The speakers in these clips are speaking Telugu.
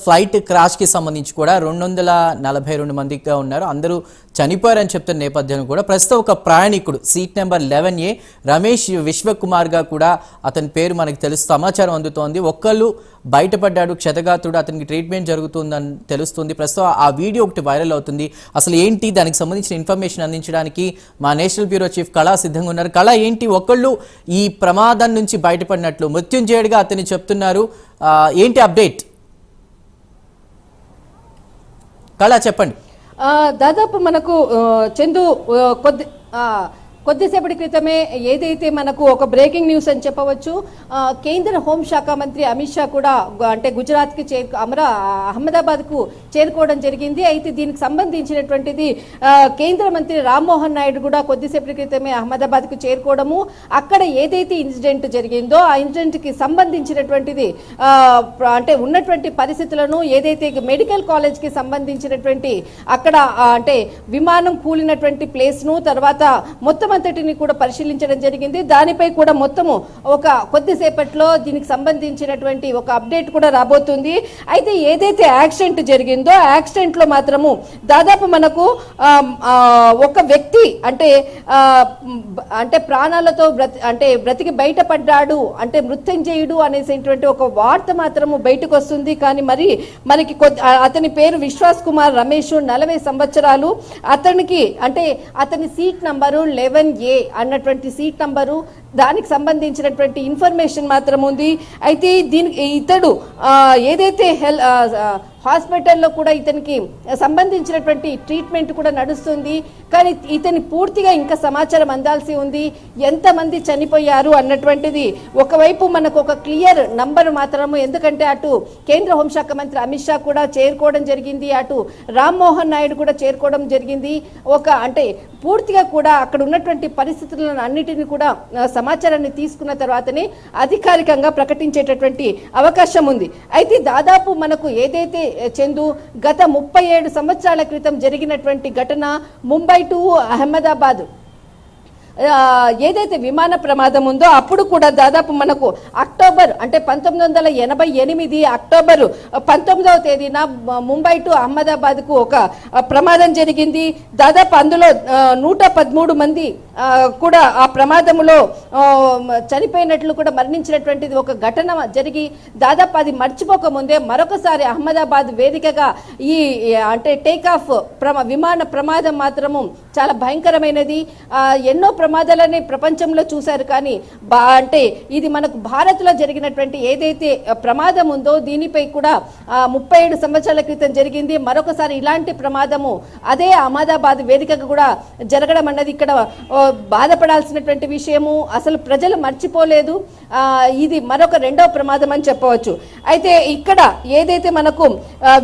ఫ్లైట్ క్రాష్ కి సంబంధించి కూడా 242 మందిగా ఉన్నారు. అందరూ చనిపోయారని చెప్తున్న నేపథ్యంలో కూడా ప్రస్తుతం ఒక ప్రయాణికుడు seat number 11A Ramesh Vishwakumar గా కూడా అతని పేరు మనకు తెలుసు సమాచారం అందుతోంది. ఒక్కళ్ళు బయటపడ్డాడు, క్షతగాత్రుడు, అతనికి ట్రీట్మెంట్ జరుగుతుందని తెలుస్తుంది. ప్రస్తుతం ఆ వీడియో ఒకటి వైరల్ అవుతుంది. అసలు ఏంటి దానికి సంబంధించిన ఇన్ఫర్మేషన్ అందించడానికి మా నేషనల్ బ్యూరో చీఫ్ కళా సిద్ధంగా ఉన్నారు. కళ, ఏంటి ఒక్కళ్ళు ఈ ప్రమాదం నుంచి బయటపడినట్లు మృత్యుంజయుడిగా అతన్ని చెప్తున్నారు, ఏంటి అప్డేట్? కళ చెప్పండి. దాదాపు మనకు చందు కొద్దిసేపటి క్రితమే ఏదైతే మనకు ఒక బ్రేకింగ్ న్యూస్ అని చెప్పవచ్చు. కేంద్ర హోంశాఖ మంత్రి అమిత్ షా కూడా అంటే గుజరాత్కి అహ్మదాబాద్కు చేరుకోవడం జరిగింది. అయితే దీనికి సంబంధించినటువంటిది కేంద్ర మంత్రి రామ్మోహన్ నాయుడు కూడా కొద్దిసేపటి క్రితమే అహ్మదాబాద్కు చేరుకోవడము, అక్కడ ఏదైతే ఇన్సిడెంట్ జరిగిందో ఆ ఇన్సిడెంట్కి సంబంధించినటువంటిది అంటే ఉన్నటువంటి పరిస్థితులను, ఏదైతే మెడికల్ కాలేజ్కి సంబంధించినటువంటి అక్కడ అంటే విమానం కూలినటువంటి ప్లేస్ను, తర్వాత మొత్తం అంతటిని కూడా పరిశీలించడం జరిగింది. దానిపై కూడా మొత్తము ఒక కొద్దిసేపట్లో దీనికి సంబంధించినటువంటి ఒక అప్డేట్ కూడా రాబోతుంది. అయితే ఏదైతే యాక్సిడెంట్ జరిగిందో యాక్సిడెంట్ లో మాత్రము దాదాపు మనకు ఒక వ్యక్తి అంటే ప్రాణాలతో బ్రతికి బయటపడ్డాడు, అంటే మృత్యుంజయుడు అనేసినటువంటి ఒక వార్త మాత్రము బయటకు వస్తుంది. కానీ మరి మనకి అతని పేరు విశ్వాస్ కుమార్ రమేష్, 40 సంవత్సరాలు. అతనికి అంటే అతని సీట్ నంబరు 11A అన్నటువంటి సీట్ నంబరు, దానికి సంబంధించినటువంటి ఇన్ఫర్మేషన్ మాత్రం ఉంది. అయితే దీనికి ఇతడు ఏదైతే హాస్పిటల్లో కూడా ఇతనికి సంబంధించినటువంటి ట్రీట్మెంట్ కూడా నడుస్తుంది. కానీ ఇతని పూర్తిగా ఇంకా సమాచారం అందాల్సి ఉంది. ఎంతమంది చనిపోయారు అన్నటువంటిది ఒకవైపు మనకు ఒక క్లియర్ నంబర్ మాత్రము, ఎందుకంటే అటు కేంద్ర హోంశాఖ మంత్రి అమిత్ షా కూడా చేరుకోవడం జరిగింది, అటు రామ్మోహన్ నాయుడు కూడా చేరుకోవడం జరిగింది. అంటే పూర్తిగా కూడా అక్కడ ఉన్నటువంటి పరిస్థితులను అన్నిటిని కూడా సమాచారాన్ని తీసుకున్న తర్వాతనే అధికారికంగా ప్రకటించేటటువంటి అవకాశం ఉంది. అయితే దాదాపు మనకు ఏదైతే చందు గత 37 సంవత్సరాల క్రితం జరిగినటువంటి ఘటన ముంబై టు అహ్మదాబాద్ ఏదైతే విమాన ప్రమాదం ఉందో అప్పుడు కూడా దాదాపు మనకు అక్టోబర్ అంటే 1988 అక్టోబర్ 19వ తేదీన ముంబై టు అహ్మదాబాద్ కు ఒక ప్రమాదం జరిగింది. దాదాపు అందులో 113 మంది కూడా ఆ ప్రమాదంలో చనిపోయినట్లు కూడా మరణించినటువంటిది ఒక ఘటన జరిగి, దాదాపు అది మర్చిపోక ముందే మరొకసారి అహ్మదాబాద్ వేదికగా ఈ అంటే టేకాఫ్ విమాన ప్రమాదం మాత్రము చాలా భయంకరమైనది. ఎన్నో ప్రమాదాలని ప్రపంచంలో చూశారు, కానీ అంటే ఇది మనకు భారత్లో జరిగినటువంటి ఏదైతే ప్రమాదం ఉందో దీనిపై కూడా 37 సంవత్సరాల క్రితం జరిగింది. మరొకసారి ఇలాంటి ప్రమాదము అదే అహ్మదాబాద్ వేదికగా కూడా జరగడం అన్నది ఇక్కడ బాధపడాల్సినటువంటి విషయము. అసలు ప్రజలు మర్చిపోలేదు. ఇది మరొక రెండవ ప్రమాదం అని చెప్పవచ్చు. అయితే ఇక్కడ ఏదైతే మనకు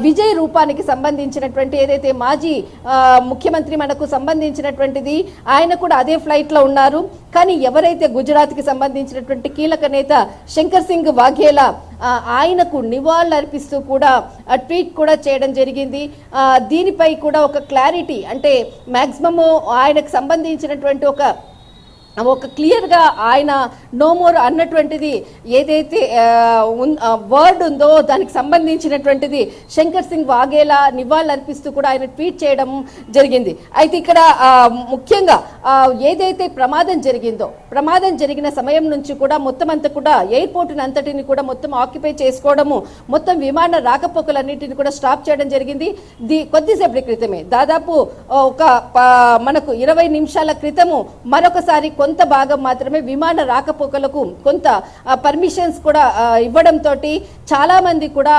విజయ్ రూపానికి సంబంధించినటువంటి ఏదైతే మాజీ ముఖ్యమంత్రి మనకు సంబంధించినటువంటిది, ఆయన కూడా అదే ఫ్లైట్ లో ఉన్నారు. కానీ ఎవరైతే గుజరాత్ కి సంబంధించినటువంటి కీలక నేత శంకర్ సింగ్ వాఘేలా ఆయనకు నివాళులు అర్పిస్తూ కూడా ట్వీట్ కూడా చేయడం జరిగింది. దీనిపై కూడా ఒక క్లారిటీ అంటే మాక్సిమము ఆయనకు సంబంధించినటువంటి ఒక క్లియర్గా ఆయన నో మోర్ అన్నటువంటిది ఏదైతే వర్డ్ ఉందో దానికి సంబంధించినటువంటిది శంకర్ సింగ్ వాఘేలా నివాళులు అర్పిస్తూ కూడా ఆయన ట్వీట్ చేయడం జరిగింది. అయితే ఇక్కడ ముఖ్యంగా ఏదైతే ప్రమాదం జరిగిందో ప్రమాదం జరిగిన సమయం నుంచి కూడా మొత్తం అంతా కూడా ఎయిర్పోర్ట్ అంతటిని కూడా మొత్తం ఆక్యుపై చేసుకోవడము, మొత్తం విమాన రాకపోకలన్నింటిని కూడా స్టాప్ చేయడం జరిగింది. కొద్దిసేపటి క్రితమే దాదాపు ఒక మనకు 20 నిమిషాల క్రితము మరొకసారి కొంత భాగం మాత్రమే విమాన రాకపోకలకు కొంత పర్మిషన్స్ కూడా ఇవ్వడంతో చాలా మంది కూడా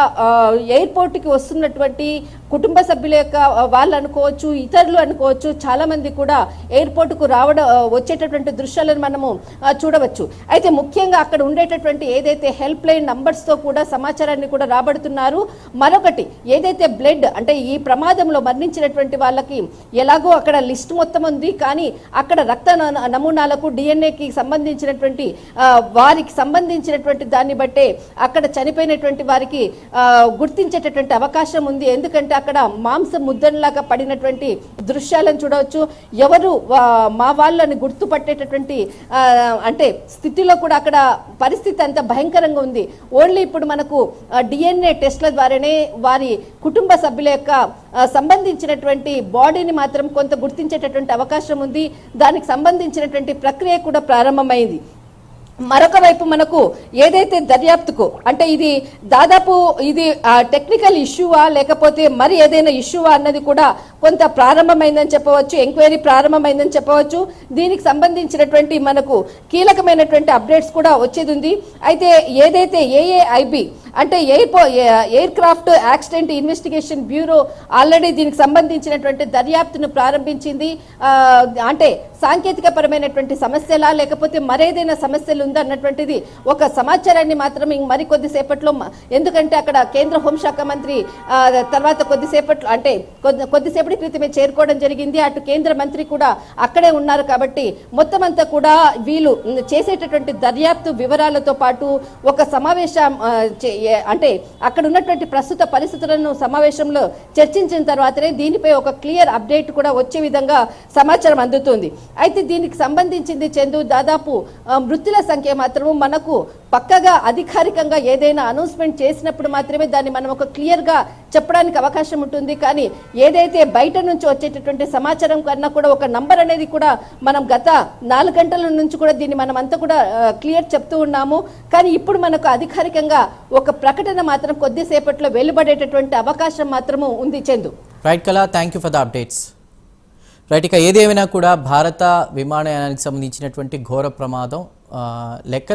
ఎయిర్పోర్ట్ కి వస్తున్నటువంటి కుటుంబ సభ్యుల యొక్క వాళ్ళు అనుకోవచ్చు, ఇతరులు అనుకోవచ్చు, చాలా మంది కూడా ఎయిర్పోర్ట్ కు వచ్చేటటువంటి దృశ్యాలను మనము చూడవచ్చు. అయితే ముఖ్యంగా అక్కడ ఉండేటటువంటి ఏదైతే హెల్ప్ లైన్ నంబర్స్ తో కూడా సమాచారాన్ని కూడా రాబడుతున్నారు. మరొకటి ఏదైతే బ్లడ్ అంటే ఈ ప్రమాదంలో మరణించినటువంటి వాళ్ళకి ఎలాగో అక్కడ లిస్ట్ మొత్తం ఉంది, కానీ అక్కడ రక్త నమూనాల మనకు డిఎన్ఏకి సంబంధించినటువంటి వారికి సంబంధించినటువంటి దాన్ని బట్టే అక్కడ చనిపోయినటువంటి వారికి గుర్తించేటటువంటి అవకాశం ఉంది. ఎందుకంటే అక్కడ మాంసం ముద్దలాగా పడినటువంటి దృశ్యాలను చూడవచ్చు. ఎవరు మా వాళ్ళని గుర్తుపట్టేటటువంటి అంటే స్థితిలో కూడా అక్కడ పరిస్థితి అంత భయంకరంగా ఉంది. ఓన్లీ ఇప్పుడు మనకు డిఎన్ఏ టెస్ట్ల ద్వారానే వారి కుటుంబ సభ్యుల యొక్క సంబంధించినటువంటి బాడీని మాత్రం కొంత గుర్తించేటటువంటి అవకాశం ఉంది. దానికి సంబంధించినటువంటి ప్రక్రియ కూడా ప్రారంభమైంది. మరొక వైపు మనకు ఏదైతే దర్యాప్తుకు అంటే ఇది దాదాపు ఇది టెక్నికల్ ఇష్యూవా లేకపోతే మరి ఏదైనా ఇష్యూవా అన్నది కూడా కొంత ప్రారంభమైందని చెప్పవచ్చు, ఎంక్వైరీ ప్రారంభమైంది చెప్పవచ్చు. దీనికి సంబంధించినటువంటి మనకు కీలకమైనటువంటి అప్డేట్స్ కూడా వచ్చేది ఉంది. అయితే ఏదైతే ఏఏఐబి అంటే air craft accident investigation bureau already దీనికి సంబంధించినటువంటి దర్యాప్తును ప్రారంభించింది. అంటే సాంకేతిక పరమైనటువంటి సమస్యలా లేకపోతే మరేదైనా సమస్యలు ఉందా అన్నటువంటిది ఒక సమాచారాన్ని మాత్రం మరికొద్ది సేపట్లో, ఎందుకంటే అక్కడ కేంద్ర హోంశాఖ మంత్రి తర్వాత కొద్దిసేపట్లో అంటే కొద్దిసేపటి క్రితమే చేరుకోవడం జరిగింది. అటు కేంద్ర మంత్రి కూడా అక్కడే ఉన్నారు. కాబట్టి మొత్తం అంతా కూడా వీళ్ళు చేసేటటువంటి దర్యాప్తు వివరాలతో పాటు ఒక సమావేశం అంటే అక్కడ ఉన్నటువంటి ప్రస్తుత పరిస్థితులను సమావేశంలో చర్చించిన తర్వాతనే దీనిపై ఒక క్లియర్ అప్డేట్ కూడా వచ్చే విధంగా సమాచారం అందుతుంది. అయితే దీనికి సంబంధించింది చందు దాదాపు మృతుల సంఖ్య మాత్రము మనకు పక్కగా అధికారికంగా ఏదైనా అనౌన్స్మెంట్ చేసినప్పుడు మాత్రమే దాన్ని మనం ఒక క్లియర్ గా చెప్పడానికి అవకాశం ఉంటుంది. కానీ ఏదైతే బయట నుంచి వచ్చేటటువంటి సమాచారం కన్నా కూడా ఒక నంబర్ అనేది కూడా మనం గత 4 గంటల నుంచి కూడా దీన్ని మనం అంతా కూడా క్లియర్ చెప్తూ ఉన్నాము. కానీ ఇప్పుడు మనకు అధికారికంగా ఒక ప్రకటన మాత్రం కొద్దిసేపట్లో వెలువడేటటువంటి అవకాశం మాత్రము ఉంది చందు. రైట్ కళ, thank you for the updates. Right, ఇక ఏదేమైనా కూడా భారత విమానయానానికి సంబంధించినటువంటి ఘోర ప్రమాదం లెక్క